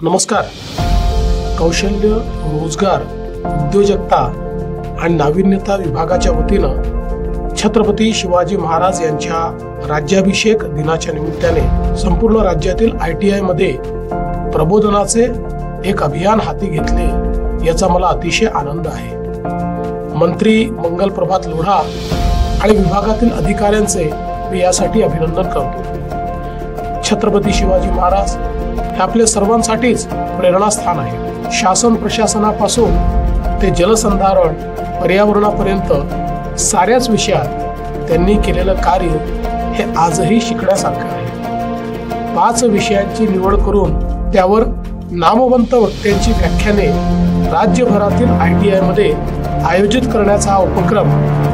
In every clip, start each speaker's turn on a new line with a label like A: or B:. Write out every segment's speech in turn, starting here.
A: नमस्कार. कौशल्य, रोजगार, उद्योजकता आणि नाविन्यता विभागाच्या वतीनं छत्रपती शिवाजी महाराज यांच्या राज्याभिषेक दिनाच्या निमित्ताने संपूर्ण राज्यातील ITI मध्ये प्रबोधनाचे एक अभियान हाती घेतले याचा मला अतिशय आनंद आहे. मंत्री मंगल प्रभात लोढा आणि विभागातील अधिकाऱ्यांचे मी यासाठी अभिनंदन करतो. छत्रपती शिवाजी महाराज हे आपल्या सर्वांसाठीच प्रेरणास्थान आहे. शासन प्रशासनापासून ते जलसंधारण पर्यावरणापर्यंत साऱ्याच विषयात त्यांनी केलेलं कार्य हे आजही शिकण्यासारखं आहे. 5 विषयांची निवड करून त्यावर नामवंत वक्त्यांची व्याख्याने राज्यभरातील ITI मध्ये आयोजित करण्याचा हा उपक्रम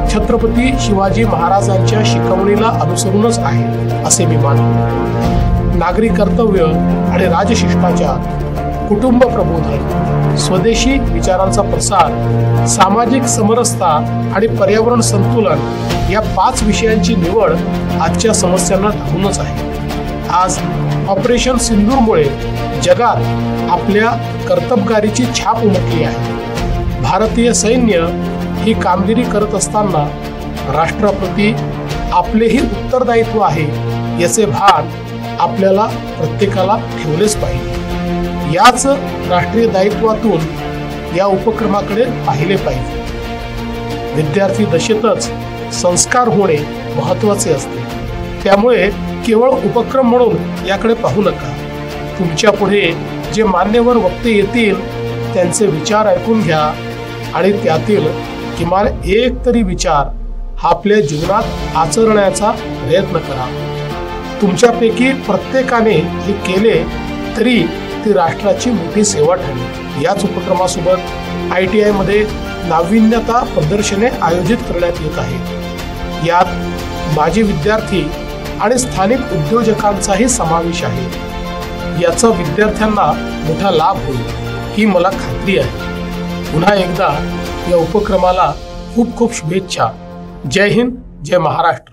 A: छत्रपती शिवाजी महाराजांच्या शिकवणीला अनुसरूनच आहे असे मी मानतो. नागरी कर्तव्य आणि राजशिष्टाचार, कुटुंब प्रबोधन, स्वदेशी विचारांचा प्रसार, सामाजिक समरसता आणि पर्यावरण संतुलन या 5 विषयांची निवड आजच्या समस्यांना धावूनच आहे. आज ऑपरेशन सिंदूरमुळे जगात आपल्या कर्तबगारीची छाप उमटली आहे. भारतीय सैन्य ही कामगिरी करत असताना राष्ट्राप्रती आपलेही उत्तरदायित्व आहे याचे भान आपल्याला प्रत्येकाला ठेवलेच पाहिजे. याच राष्ट्रीय दायित्वातून या उपक्रमाकडे पाहिले पाहिजे. विद्यार्थी दशेतच संस्कार होणे महत्त्वाचे असते. त्यामुळे केवळ उपक्रम म्हणून याकडे पाहू नका. तुमच्या पुढे जे मान्यवर वक्ते येतील त्यांचे विचार ऐकून घ्या आणि त्यातील किमान एक तरी विचार आपल्या जीवनात आचरण्याचा प्रयत्न करा. तुमच्यापैकी प्रत्येकाने हे केले तरी ती राष्ट्राची मोठी सेवा ठरली. याच उपक्रमासोबत ITI मध्ये नाविन्यता प्रदर्शने आयोजित करण्यात येत आहेत. यात माजी विद्यार्थी आणि स्थानिक उद्योजकांचाही समावेश आहे. याचा विद्यार्थ्यांना मोठा लाभ होईल ही मला खात्री आहे. पुन्हा एकदा या उपक्रमाला खूप खूप शुभेच्छा. जय हिंद, जय महाराष्ट्र.